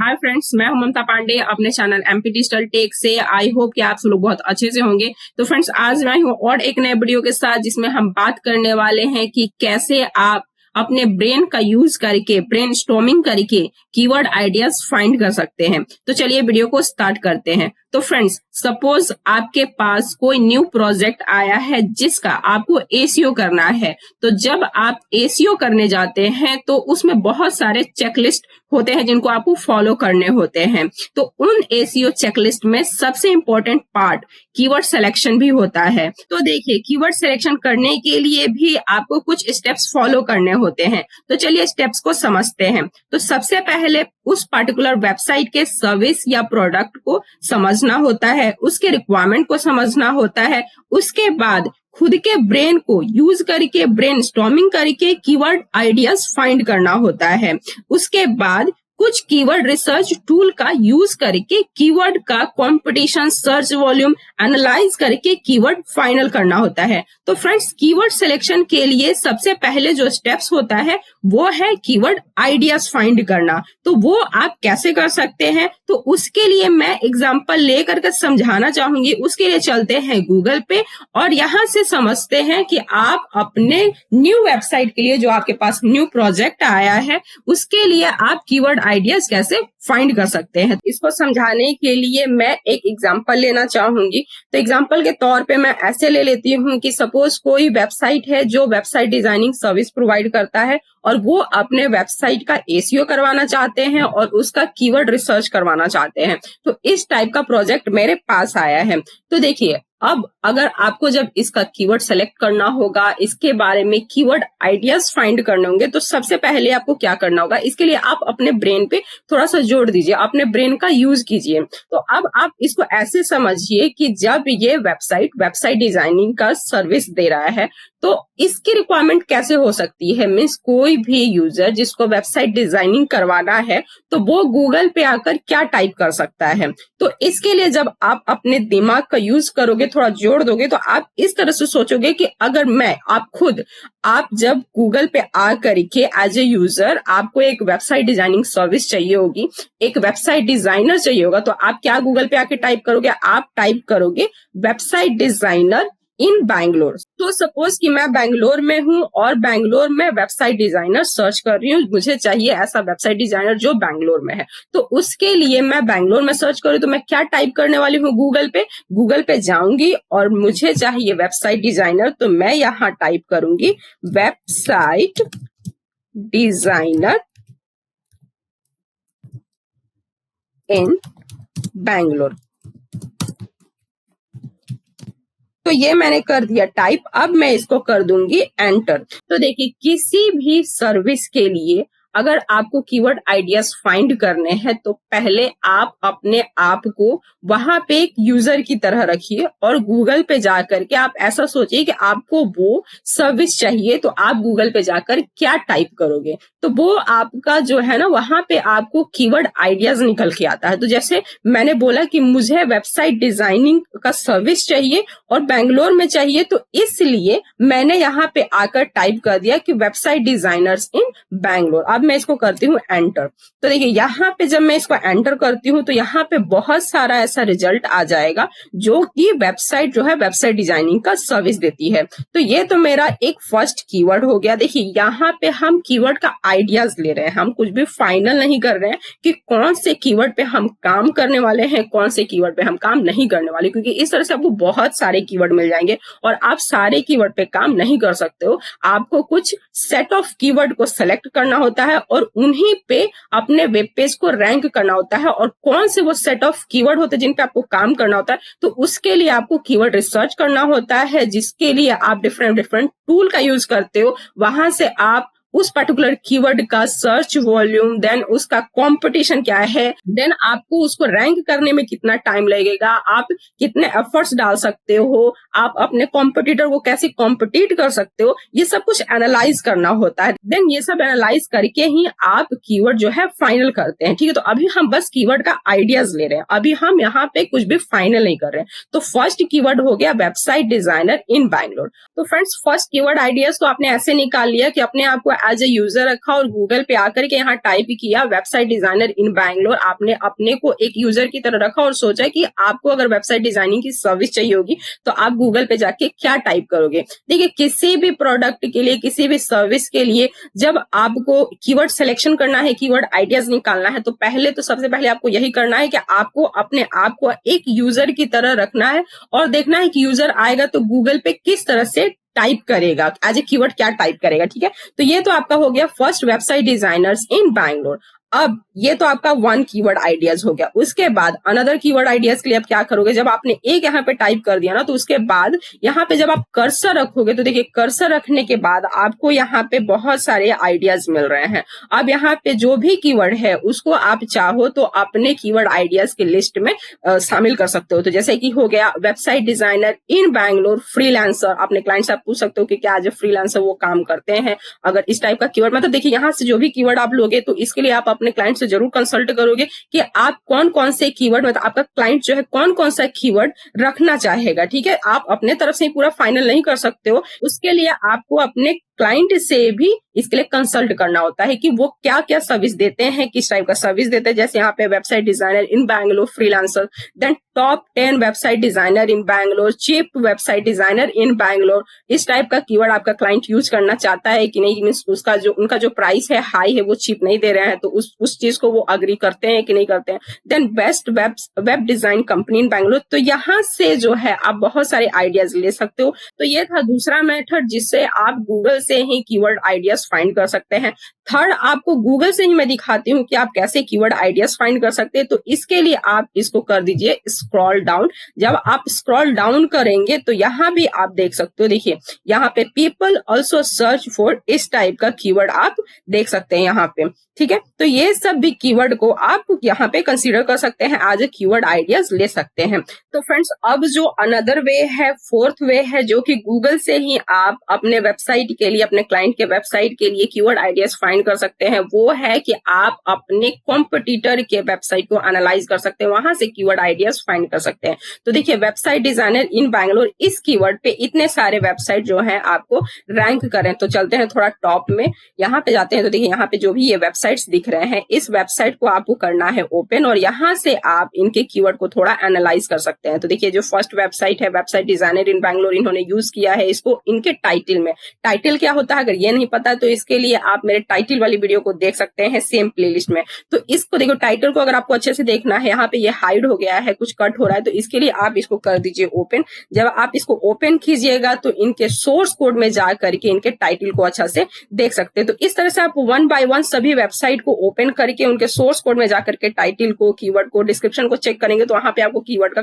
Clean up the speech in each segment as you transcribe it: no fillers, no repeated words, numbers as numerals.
Hi friends, मैं हूं ममता पांडे अपने चैनल एमपी डिजिटल टेक से। आई होप कि आप सब लोग बहुत अच्छे से होंगे। तो फ्रेंड्स, आज मैं हूं और एक नए वीडियो के साथ जिसमें हम बात करने वाले हैं कि कैसे आप अपने ब्रेन का यूज करके, ब्रेन स्टॉर्मिंग करके कीवर्ड आइडियाज फाइंड कर सकते हैं। तो चलिए वीडियो को स्टार्ट करते हैं। तो फ्रेंड्स, सपोज आपके पास कोई न्यू प्रोजेक्ट आया है जिसका आपको एसीओ करना है। तो जब आप एसीओ करने जाते हैं तो उसमें बहुत सारे चेकलिस्ट होते हैं जिनको आपको फॉलो करने होते हैं। तो उन एसीओ चेकलिस्ट में सबसे इंपॉर्टेंट पार्ट कीवर्ड सिलेक्शन भी होता है। तो देखिए, कीवर्ड सिलेक्शन करने के लिए भी आपको कुछ स्टेप्स फॉलो करने होते हैं। तो चलिए स्टेप्स को समझते हैं। तो सबसे पहले उस पर्टिकुलर वेबसाइट के सर्विस या प्रोडक्ट को समझना होता है, उसके रिक्वायरमेंट को समझना होता है। उसके बाद खुद के ब्रेन को यूज करके, ब्रेन स्टॉर्मिंग करके कीवर्ड आइडियाज फाइंड करना होता है। उसके बाद कुछ कीवर्ड रिसर्च टूल का यूज करके कीवर्ड का कंपटीशन, सर्च वॉल्यूम एनालाइज करके कीवर्ड फाइनल करना होता है। तो फ्रेंड्स, कीवर्ड सिलेक्शन के लिए सबसे पहले जो स्टेप्स होता है वो है कीवर्ड आइडियाज फाइंड करना। तो वो आप कैसे कर सकते हैं, तो उसके लिए मैं एग्जांपल लेकर के समझाना चाहूंगी। उसके लिए चलते हैं गूगल पे और यहाँ से समझते हैं कि आप अपने न्यू वेबसाइट के लिए, जो आपके पास न्यू प्रोजेक्ट आया है, उसके लिए आप कीवर्ड आइडियाज कैसे फाइंड कर सकते हैं। इसको समझाने के लिए मैं एक एग्जांपल लेना चाहूंगी। तो एग्जांपल के तौर पे मैं ऐसे ले लेती हूँ कि सपोज कोई वेबसाइट है जो वेबसाइट डिजाइनिंग सर्विस प्रोवाइड करता है और वो अपने वेबसाइट का एसीओ करवाना चाहते हैं और उसका कीवर्ड रिसर्च करवाना चाहते हैं। तो इस टाइप का प्रोजेक्ट मेरे पास आया है। तो देखिए, अब अगर आपको जब इसका कीवर्ड सेलेक्ट करना होगा, इसके बारे में कीवर्ड आइडियाज फाइंड करने होंगे, तो सबसे पहले आपको क्या करना होगा, इसके लिए आप अपने ब्रेन पे थोड़ा सा जोर दीजिए, अपने ब्रेन का यूज कीजिए। तो अब आप इसको ऐसे समझिए कि जब ये वेबसाइट डिजाइनिंग का सर्विस दे रहा है तो इसकी रिक्वायरमेंट कैसे हो सकती है। मीन्स कोई भी यूजर जिसको वेबसाइट डिजाइनिंग करवाना है तो वो गूगल पे आकर क्या टाइप कर सकता है। तो इसके लिए जब आप अपने दिमाग का यूज करोगे, थोड़ा जोड़ दोगे, तो आप इस तरह से सोचोगे कि अगर आप जब गूगल पे आ करके एज ए यूजर आपको एक वेबसाइट डिजाइनिंग सर्विस चाहिए होगी, एक वेबसाइट डिजाइनर चाहिए होगा, तो आप क्या गूगल पे आके टाइप करोगे, आप टाइप करोगे वेबसाइट डिजाइनर इन बैंगलोर। तो सपोज कि मैं बैंगलोर में हूँ और बैंगलोर में वेबसाइट डिजाइनर सर्च कर रही हूँ, मुझे चाहिए ऐसा वेबसाइट डिजाइनर जो बैंगलोर में है। तो उसके लिए मैं बैंगलोर में सर्च करूँ तो मैं क्या टाइप करने वाली हूँ, गूगल पे जाऊंगी और मुझे चाहिए वेबसाइट डिजाइनर, तो मैं यहाँ टाइप करूंगी वेबसाइट डिजाइनर इन बैंगलोर। तो ये मैंने कर दिया टाइप। अब मैं इसको कर दूंगी एंटर। तो देखिए, किसी भी सर्विस के लिए अगर आपको कीवर्ड आइडियाज फाइंड करने हैं तो पहले आप अपने आप को वहां पे एक यूजर की तरह रखिए और गूगल पे जाकर के आप ऐसा सोचिए कि आपको वो सर्विस चाहिए, तो आप गूगल पे जाकर क्या टाइप करोगे, तो वो आपका जो है ना, वहां पे आपको कीवर्ड आइडियाज निकल के आता है। तो जैसे मैंने बोला कि मुझे वेबसाइट डिजाइनिंग का सर्विस चाहिए और बैंगलोर में चाहिए, तो इसलिए मैंने यहाँ पे आकर टाइप कर दिया कि वेबसाइट डिजाइनर्स इन बैंगलोर। अब मैं इसको करती हूँ एंटर। तो देखिए, यहाँ पे जब मैं इसको एंटर करती हूँ तो यहाँ पे बहुत सारा ऐसा रिजल्ट आ जाएगा जो कि वेबसाइट जो है वेबसाइट डिजाइनिंग का सर्विस देती है। तो ये तो मेरा एक फर्स्ट कीवर्ड हो गया। देखिए, यहाँ पे हम कीवर्ड का आइडियाज ले रहे हैं, हम कुछ भी फाइनल नहीं कर रहे हैं कि कौन से कीवर्ड पे हम काम करने वाले हैं, कौन से कीवर्ड पे हम काम नहीं करने वाले, क्योंकि इस तरह से आपको बहुत सारे कीवर्ड मिल जाएंगे और आप सारे कीवर्ड पे काम नहीं कर सकते हो। आपको कुछ सेट ऑफ कीवर्ड को सेलेक्ट करना होता है और उन्हीं पे अपने वेब पेज को रैंक करना होता है। और कौन से वो सेट ऑफ कीवर्ड होते हैं जिन पे आपको काम करना होता है, तो उसके लिए आपको कीवर्ड रिसर्च करना होता है, जिसके लिए आप डिफरेंट टूल का यूज करते हो। वहां से आप उस पर्टिकुलर कीवर्ड का सर्च वॉल्यूम, देन उसका कंपटीशन क्या है, देन आपको उसको रैंक करने में कितना टाइम लगेगा, आप कितने एफर्ट्स डाल सकते हो, आप अपने कॉम्पिटिटर को कैसे कॉम्पिटिट कर सकते हो, ये सब कुछ एनालाइज करना होता है। देन ये सब एनालाइज करके ही आप कीवर्ड जो है फाइनल करते हैं। ठीक है, तो अभी हम बस कीवर्ड का आइडियाज ले रहे हैं, अभी हम यहाँ पे कुछ भी फाइनल नहीं कर रहे हैं। तो फर्स्ट कीवर्ड हो गया वेबसाइट डिजाइनर इन बैंगलोर। तो फ्रेंड्स, फर्स्ट कीवर्ड आइडियाज तो आपने ऐसे निकाल लिया कि अपने आप को एज ए यूजर रखा और गूगल पे आकर के यहाँ टाइप किया वेबसाइट डिजाइनर इन बैंगलोर, आपने अपने को एक यूजर की तरह रखा और सोचा कि आपको अगर वेबसाइट डिजाइनिंग की सर्विस चाहिए होगी तो आप गूगल पे जाके क्या टाइप करोगे। देखिए किसी भी प्रोडक्ट के लिए, किसी भी सर्विस के लिए जब आपको कीवर्ड सिलेक्शन करना है, कीवर्ड आइडियाज निकालना है, तो पहले तो सबसे पहले आपको यही करना है कि आपको अपने आप को एक यूजर की तरह रखना है और देखना है कि यूजर आएगा तो गूगल पे किस तरह से टाइप करेगा, एज ए कीवर्ड क्या टाइप करेगा। ठीक है, तो ये तो आपका हो गया फर्स्ट वेबसाइट डिजाइनर्स इन बैंगलोर। अब ये तो आपका वन कीवर्ड आइडियाज हो गया। उसके बाद अनदर कीवर्ड आइडियाज के लिए आप क्या करोगे, जब आपने एक यहाँ पे टाइप कर दिया ना, तो उसके बाद यहाँ पे जब आप कर्सर रखोगे तो देखिए कर्सर रखने के बाद आपको यहाँ पे बहुत सारे आइडियाज मिल रहे हैं। अब यहाँ पे जो भी कीवर्ड है उसको आप चाहो तो अपने कीवर्ड आइडियाज की लिस्ट में शामिल कर सकते हो। तो जैसे कि हो गया website designer in Bangalore freelancer, अपने क्लाइंट से आप पूछ सकते हो कि क्या आज फ्रीलांसर वो काम करते हैं। अगर इस टाइप का कीवर्ड, मतलब देखिए यहाँ से जो भी कीवर्ड आप लोगे तो इसके लिए आप अपने क्लाइंट से जरूर कंसल्ट करोगे कि आप कौन कौन से कीवर्ड, मतलब आपका क्लाइंट जो है कौन कौन सा कीवर्ड रखना चाहेगा। ठीक है, आप अपने तरफ से ही पूरा फाइनल नहीं कर सकते हो, उसके लिए आपको अपने क्लाइंट से भी इसके लिए कंसल्ट करना होता है कि वो क्या क्या सर्विस देते हैं, किस टाइप का सर्विस देते हैं। जैसे यहाँ पे website designer in Bangalore freelancer, then top 10 website designer in Bangalore, cheap website designer in Bangalore. इस टाइप का कीवर्ड आपका क्लाइंट यूज करना चाहता है कि नहीं, मींस उसका जो उनका जो प्राइस है हाई है, वो चीप नहीं दे रहे हैं, तो उस चीज को वो अग्री करते हैं कि नहीं करते हैं। Then best web design company in Bangalore, तो यहाँ से जो है आप बहुत सारे आइडियाज ले सकते हो। तो ये था दूसरा मेथड जिससे आप गूगल से ही कीवर्ड आइडियाज फाइंड कर सकते हैं। थर्ड, आपको गूगल से ही मैं दिखाती हूँ कि आप कैसे कीवर्ड आइडियाज फाइंड कर सकते हैं। तो इसके लिए आप इसको कर दीजिए स्क्रॉल डाउन। जब आप स्क्रॉल डाउन करेंगे तो यहाँ भी आप देख सकते हो, देखिए यहाँ पे पीपल ऑल्सो सर्च फॉर, इस टाइप का कीवर्ड आप देख सकते हैं यहाँ पे। ठीक है, तो ये सब भी कीवर्ड को आप यहाँ पे कंसीडर कर सकते हैं, एज ए कीवर्ड आइडियाज ले सकते हैं। तो फ्रेंड्स, अब जो अनदर वे है, फोर्थ वे है, जो कि गूगल से ही आप अपने वेबसाइट के लिए, अपने क्लाइंट के वेबसाइट के लिए कीवर्ड आइडियाज फाइंड कर सकते हैं, वो है कि आप अपने कॉम्पिटिटर के वेबसाइट को एनालाइज कर सकते हैं, वहां से कीवर्ड आइडियाज फाइंड कर सकते हैं। तो देखिए वेबसाइट डिजाइनर इन बैंगलोर, इस कीवर्ड पे इतने सारे वेबसाइट जो है आपको रैंक करें। तो चलते हैं थोड़ा टॉप में, यहाँ पे जाते हैं। तो देखिए यहाँ पे जो भी ये वेबसाइट्स दिख रहे हैं, इस वेबसाइट को आपको करना है ओपन और यहाँ से आप इनके कीवर्ड को थोड़ा एनालाइज कर सकते हैं। तो देखिए जो फर्स्ट वेबसाइट है वेबसाइट डिजाइनर इन बैंगलोर, इन्होंने यूज किया है इसको इनके टाइटल में। टाइटल क्या होता है अगर ये नहीं पता तो इसके लिए आप मेरे टाइटल वाली वीडियो को देख सकते हैं सेम प्लेलिस्ट में। तो इसको देखो, टाइटल को अगर आपको अच्छे से देखना है, यहाँ पे ये हाइड हो गया है, कुछ कट हो रहा है, तो इसके लिए आप इसको कर दीजिए ओपन। जब आप इसको ओपन कीजिएगा तो इनके सोर्स कोड में जा करके इनके टाइटल को अच्छा से देख सकते हैं। तो इस तरह से आप वन बाय वन सभी वेबसाइट को ओपन करके उनके सोर्स कोड में जाकर के टाइटल को, कीवर्ड को, डिस्क्रिप्शन को चेक करेंगे तो वहां पे आपको कीवर्ड का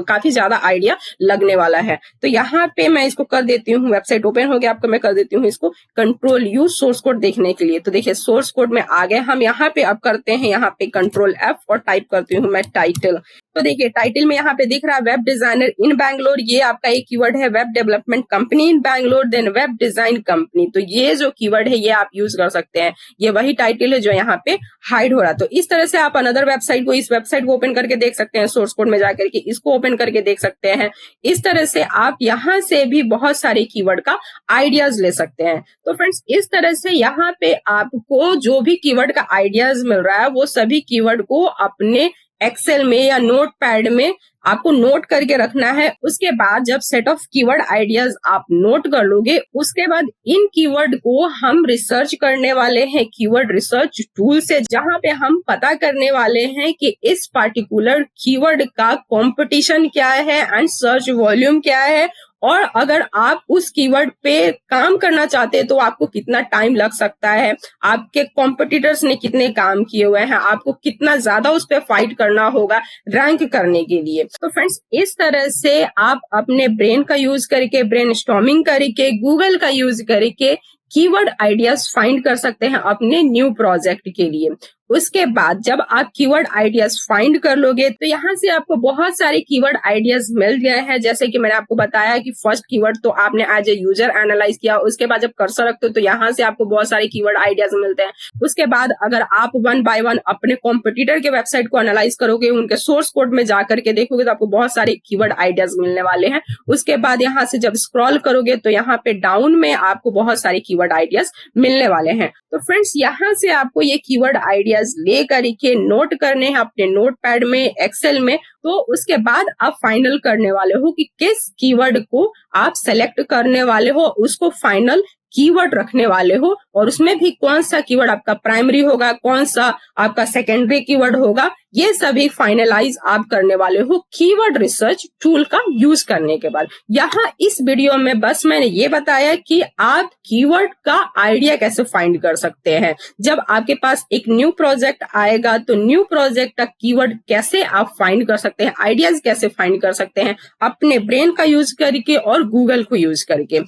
काफी ज्यादा आइडिया लगने वाला है। तो यहाँ पे मैं इसको कर देती हूँ, वेबसाइट ओपन हो गया आपका, मैं कर देती हूँ इसको कंट्रोल यू सोर्स कोड देखने के लिए। तो देखिए सोर्स कोड में आ गए हम, यहाँ पे अब करते हैं यहाँ पे कंट्रोल एफ और टाइप करती हूँ मैं टाइटल। तो देखिए टाइटल में यहाँ पे दिख रहा है वेब डिजाइनर इन बैंगलोर, ये आपका एक कीवर्ड है। Web development company in Bangalore, then web design company, तो ये जो कीवर्ड है ये आप यूज कर सकते हैं। ये वही टाइटल है जो यहाँ पे हाइड हो रहा है। तो इस तरह से आप अनदर वेबसाइट को, इस वेबसाइट को ओपन करके देख सकते हैं, सोर्स कोड में जाकर के इसको ओपन करके देख सकते हैं। इस तरह से आप यहाँ से भी बहुत सारे कीवर्ड का आइडियाज ले सकते हैं। तो फ्रेंड्स इस तरह से यहाँ पे आपको जो भी कीवर्ड का आइडियाज मिल रहा है वो सभी कीवर्ड को अपने एक्सेल में या नोट पैड में आपको नोट करके रखना है। उसके बाद जब सेट ऑफ कीवर्ड आइडियाज आप नोट कर लोगे, उसके बाद इन कीवर्ड को हम रिसर्च करने वाले हैं कीवर्ड रिसर्च टूल से, जहां पे हम पता करने वाले हैं कि इस पार्टिकुलर कीवर्ड का कंपटीशन क्या है एंड सर्च वॉल्यूम क्या है, और अगर आप उस कीवर्ड पे काम करना चाहते हैं तो आपको कितना टाइम लग सकता है, आपके कॉम्पिटिटर्स ने कितने काम किए हुए हैं, आपको कितना ज्यादा उस पे फाइट करना होगा रैंक करने के लिए। तो फ्रेंड्स इस तरह से आप अपने ब्रेन का यूज करके, ब्रेनस्टॉर्मिंग करके, गूगल का यूज करके कीवर्ड आइडियाज फाइंड कर सकते हैं अपने न्यू प्रोजेक्ट के लिए। उसके बाद जब आप कीवर्ड आइडियाज फाइंड कर लोगे तो यहाँ से आपको बहुत सारे कीवर्ड आइडियाज मिल गए हैं। जैसे कि मैंने आपको बताया कि फर्स्ट कीवर्ड तो आपने एज ए यूजर एनालाइज किया, उसके बाद जब कर्सर रखते हो तो यहाँ से आपको बहुत सारे कीवर्ड आइडियाज मिलते हैं। उसके बाद अगर आप वन बाय वन अपने कॉम्पिटिटर के वेबसाइट को एनालाइज करोगे, उनके सोर्स कोड में जाकर के देखोगे तो आपको बहुत सारे कीवर्ड आइडियाज मिलने वाले हैं। उसके बाद यहाँ से जब स्क्रॉल करोगे तो यहाँ पे डाउन में आपको बहुत सारे कीवर्ड आइडियाज मिलने वाले हैं। तो फ्रेंड्स यहाँ से आपको ये कीवर्ड आइडियाज लेकर के नोट करने हैं अपने नोटपैड में, एक्सेल में। तो उसके बाद आप फाइनल करने वाले हो कि किस कीवर्ड को आप सेलेक्ट करने वाले हो, उसको फाइनल कीवर्ड रखने वाले हो, और उसमें भी कौन सा कीवर्ड आपका प्राइमरी होगा, कौन सा आपका सेकेंडरी कीवर्ड होगा, ये सभी फाइनलाइज आप करने वाले हो कीवर्ड रिसर्च टूल का यूज करने के बाद। यहाँ इस वीडियो में बस मैंने ये बताया कि आप कीवर्ड का आइडिया कैसे फाइंड कर सकते हैं। जब आपके पास एक न्यू प्रोजेक्ट आएगा तो न्यू प्रोजेक्ट का कीवर्ड कैसे आप फाइंड कर सकते हैं, आइडियाज कैसे फाइंड कर सकते हैं अपने ब्रेन का यूज करके और गूगल को यूज करके।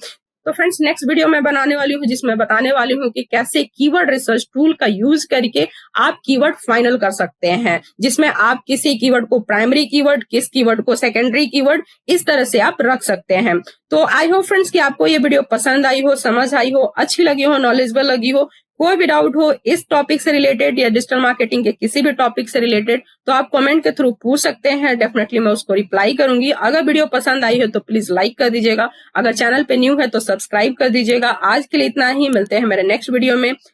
तो फ्रेंड्स नेक्स्ट वीडियो मैं बनाने वाली हूँ जिसमें बताने वाली हूँ कि कैसे कीवर्ड रिसर्च टूल का यूज करके आप कीवर्ड फाइनल कर सकते हैं, जिसमें आप किसी कीवर्ड को प्राइमरी कीवर्ड, किस कीवर्ड को सेकेंडरी कीवर्ड, इस तरह से आप रख सकते हैं। तो आई होप फ्रेंड्स कि आपको ये वीडियो पसंद आई हो, समझ आई हो, अच्छी लगी हो, नॉलेजेबल लगी हो। कोई भी डाउट हो इस टॉपिक से रिलेटेड या डिजिटल मार्केटिंग के किसी भी टॉपिक से रिलेटेड तो आप कमेंट के थ्रू पूछ सकते हैं। डेफिनेटली मैं उसको रिप्लाई करूंगी। अगर वीडियो पसंद आई हो तो प्लीज लाइक कर दीजिएगा। अगर चैनल पे न्यू है तो सब्सक्राइब कर दीजिएगा। आज के लिए इतना ही, मिलते हैं मेरे नेक्स्ट वीडियो में।